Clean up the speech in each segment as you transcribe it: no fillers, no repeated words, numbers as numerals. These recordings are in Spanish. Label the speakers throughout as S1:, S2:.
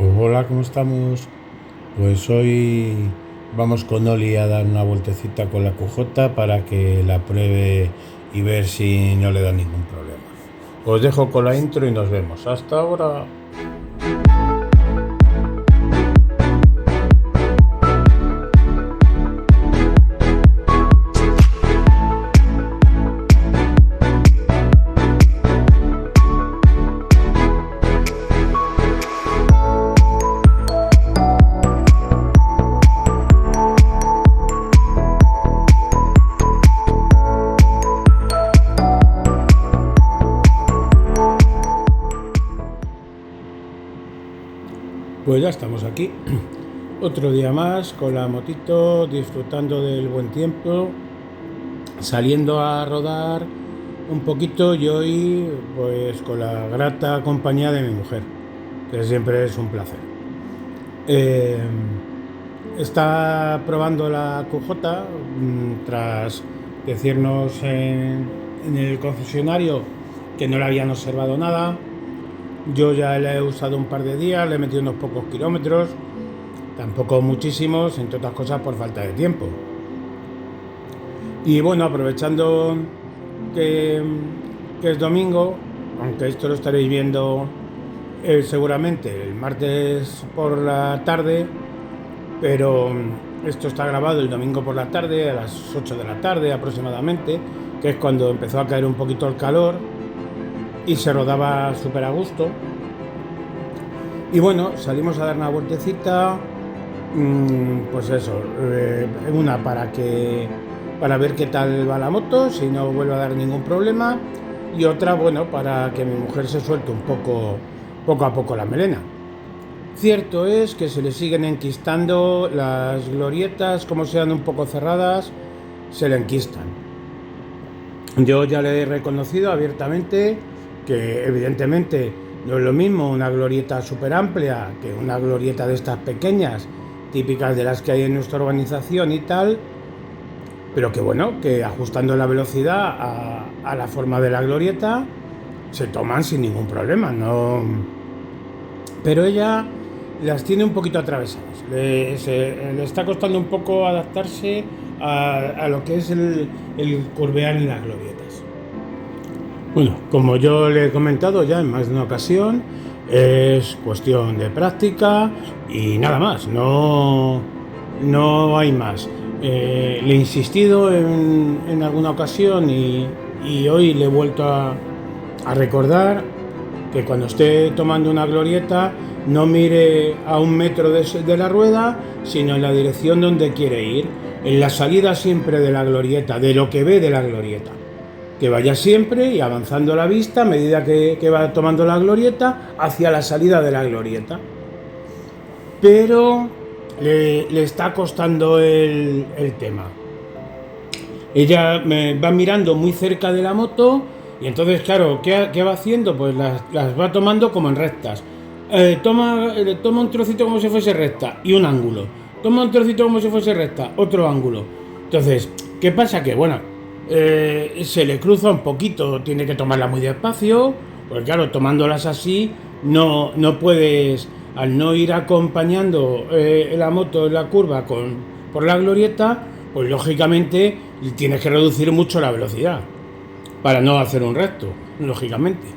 S1: Hola, ¿cómo estamos? Pues hoy vamos con Oli a dar una vueltecita con la QJ para que la pruebe y ver si no le da ningún problema. Os dejo con la intro y nos vemos. Hasta ahora. Pues ya estamos aquí. Otro día más con la motito, disfrutando del buen tiempo, saliendo a rodar un poquito y hoy pues con la grata compañía de mi mujer, que siempre es un placer. Eh, Está probando la QJ tras decirnos en el concesionario que no le habían observado nada. Yo ya la he usado un par de días, le he metido unos pocos kilómetros, tampoco muchísimos, entre otras cosas por falta de tiempo. Y bueno, aprovechando que, que es domingo, aunque esto lo estaréis viendo seguramente el martes por la tarde, pero esto está grabado el domingo por la tarde, a las 8 de la tarde aproximadamente, que es cuando empezó a caer un poquito el calor y se rodaba súper a gusto. Y bueno, salimos a dar una vueltecita, pues eso, una para ver qué tal va la moto, si no vuelve a dar ningún problema, y otra, bueno, para que mi mujer se suelte un poco a poco la melena. Cierto es que se le siguen enquistando las glorietas, como sean un poco cerradas, se le enquistan. Yo ya le he reconocido abiertamente que evidentemente no es lo mismo una glorieta súper amplia que una glorieta de estas pequeñas, típicas de las que hay en nuestra organización y tal, pero que bueno, que ajustando la velocidad a la forma de la glorieta se toman sin ningún problema, no. Pero ella las tiene un poquito atravesadas, le está costando un poco adaptarse a lo que es el curvear en las glorietas. Bueno, como yo le he comentado ya en más de una ocasión, es cuestión de práctica y nada más, no hay más. Le he insistido en alguna ocasión y hoy le he vuelto a recordar que cuando esté tomando una glorieta no mire a 1 metro de la rueda, sino en la dirección donde quiere ir, en la salida siempre de la glorieta, de lo que ve de la glorieta. Que vaya siempre y avanzando la vista a medida que va tomando la glorieta hacia la salida de la glorieta. Pero le está costando el tema. Ella me va mirando muy cerca de la moto y entonces, claro, ¿qué va haciendo? Pues las va tomando como en rectas. Toma un trocito como si fuese recta y un ángulo. Toma un trocito como si fuese recta, otro ángulo. Entonces, ¿qué pasa? Que bueno, se le cruza un poquito, tiene que tomarla muy despacio, porque claro, tomándolas así no puedes, al no ir acompañando la moto en la curva por la glorieta, pues lógicamente tienes que reducir mucho la velocidad para no hacer un recto, lógicamente.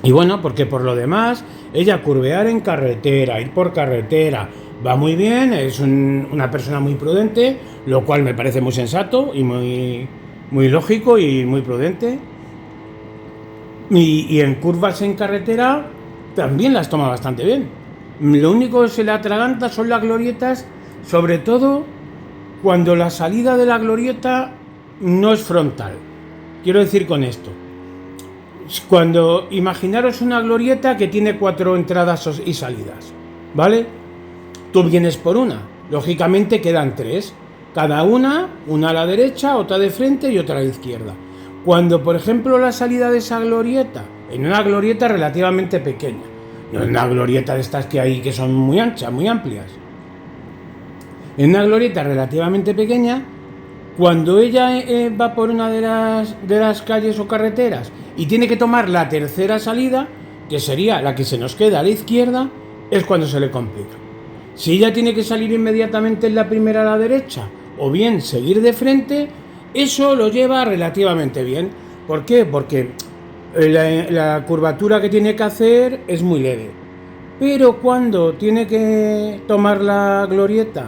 S1: Y bueno, porque por lo demás, ella curvear en carretera, ir por carretera, va muy bien, es una persona muy prudente, lo cual me parece muy sensato y muy lógico y muy prudente. Y en curvas en carretera también las toma bastante bien. Lo único que se le atraganta son las glorietas, sobre todo cuando la salida de la glorieta no es frontal. Quiero decir con esto, cuando imaginaros una glorieta que tiene 4 entradas y salidas, ¿vale? Tú vienes por una, lógicamente quedan 3, cada una a la derecha, otra de frente y otra a la izquierda. Cuando, por ejemplo, la salida de esa glorieta, en una glorieta relativamente pequeña, no en una glorieta de estas que hay que son muy anchas, muy amplias, en una glorieta relativamente pequeña, cuando ella va por una de las calles o carreteras y tiene que tomar la tercera salida, que sería la que se nos queda a la izquierda, es cuando se le complica. Si ella tiene que salir inmediatamente en la primera a la derecha, o bien seguir de frente, eso lo lleva relativamente bien. ¿Por qué? Porque la curvatura que tiene que hacer es muy leve. Pero cuando tiene que tomar la glorieta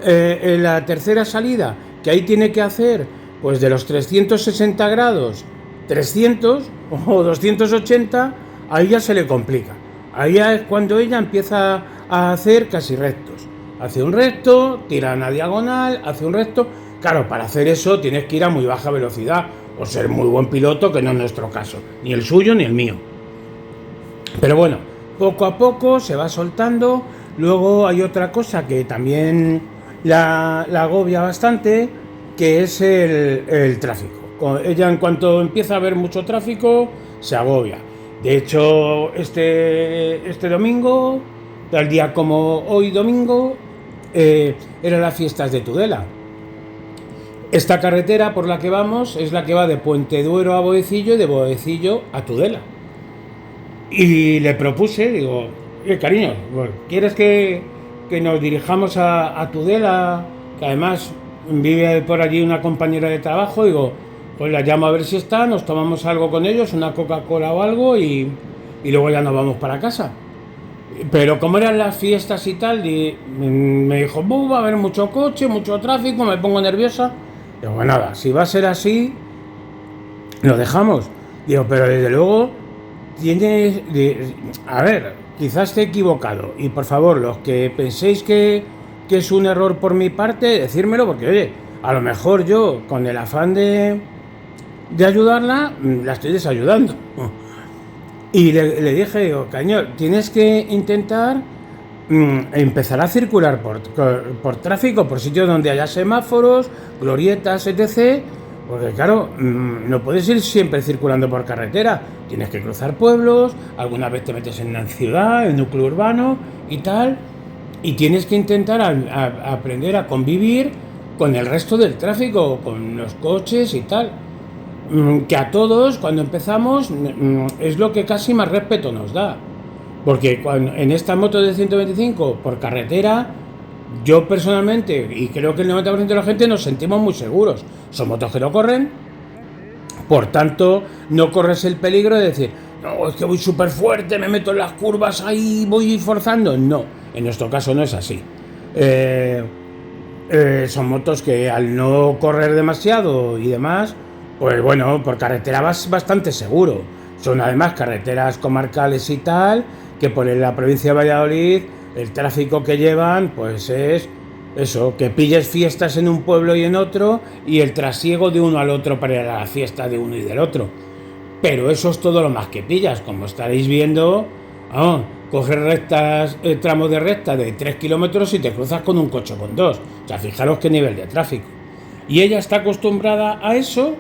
S1: en la tercera salida, que ahí tiene que hacer pues de los 360 grados 300 o 280, ahí ya se le complica. Ahí ya es cuando ella empieza a hacer casi rectos. Hace un recto, tira una diagonal, hace un recto. Claro, para hacer eso tienes que ir a muy baja velocidad o ser muy buen piloto, que no es nuestro caso, ni el suyo ni el mío. Pero bueno, poco a poco se va soltando. Luego hay otra cosa que también la agobia bastante, que es el tráfico. Ella, en cuanto empieza a haber mucho tráfico, se agobia. De hecho, este domingo, tal día como hoy domingo, eran las fiestas de Tudela. Esta carretera por la que vamos es la que va de Puente Duero a Boecillo y de Boecillo a Tudela. Y le propuse, digo, cariño, ¿quieres que nos dirijamos a Tudela? Que además vive por allí una compañera de trabajo. Digo, pues la llamo a ver si está, nos tomamos algo con ellos, una Coca-Cola o algo, y luego ya nos vamos para casa. Pero como eran las fiestas y tal, me dijo, va a haber mucho coche, mucho tráfico, me pongo nerviosa. Digo, pues nada, si va a ser así, lo dejamos. Digo, pero desde luego tienes... A ver, quizás esté equivocado. Y por favor, los que penséis que es un error por mi parte, decírmelo, porque oye, a lo mejor yo, con el afán de ayudarla, la estoy desayudando. Y le dije, digo, caño, tienes que intentar empezar a circular por tráfico, por sitios donde haya semáforos, glorietas, etc. Porque claro, no puedes ir siempre circulando por carretera, tienes que cruzar pueblos, alguna vez te metes en una ciudad, en núcleo urbano y tal, y tienes que intentar aprender a convivir con el resto del tráfico, con los coches y tal. Que a todos, cuando empezamos, es lo que casi más respeto nos da. Porque en esta moto de 125 por carretera, yo personalmente, y creo que el 90% de la gente, nos sentimos muy seguros. Son motos que no corren, por tanto, no corres el peligro de decir, no, es que voy súper fuerte, me meto en las curvas ahí, voy forzando. No, en nuestro caso no es así. Son motos que al no correr demasiado y demás, pues bueno, por carretera vas bastante seguro. Son además carreteras comarcales y tal, que por la provincia de Valladolid el tráfico que llevan pues es eso, que pilles fiestas en un pueblo y en otro, y el trasiego de uno al otro para ir a la fiesta de uno y del otro. Pero eso es todo lo más que pillas, como estaréis viendo. Coges rectas, tramos de recta de 3 kilómetros y te cruzas con un coche con 2. O sea, fijaros qué nivel de tráfico. Y ella está acostumbrada a eso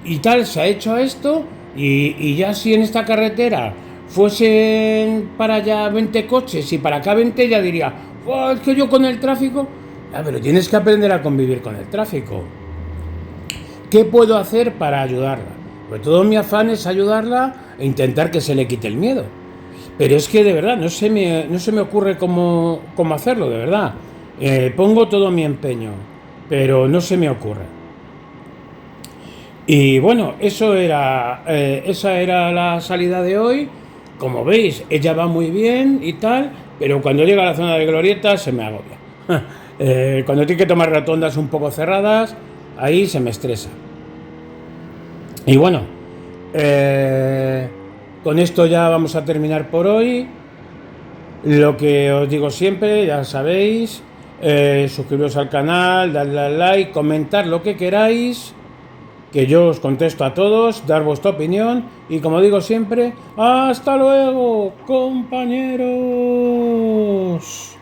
S1: y tal, se ha hecho a esto, y ya si en esta carretera fuesen para allá 20 coches y para acá 20, ya diría, es que yo con el tráfico... pero tienes que aprender a convivir con el tráfico. ¿Qué puedo hacer para ayudarla? Pues todo mi afán es ayudarla e intentar que se le quite el miedo. Pero es que de verdad no se me ocurre cómo hacerlo, de verdad. Pongo todo mi empeño, pero no se me ocurre. Y bueno, esa era la salida de hoy. Como veis, ella va muy bien y tal, pero cuando llega a la zona de glorieta se me agobia. Cuando tiene que tomar rotondas un poco cerradas, ahí se me estresa. Y bueno, con esto ya vamos a terminar por hoy. Lo que os digo siempre, ya sabéis, suscribiros al canal, darle al like, comentar lo que queráis, que yo os contesto a todos, dar vuestra opinión, y como digo siempre, ¡hasta luego, compañeros!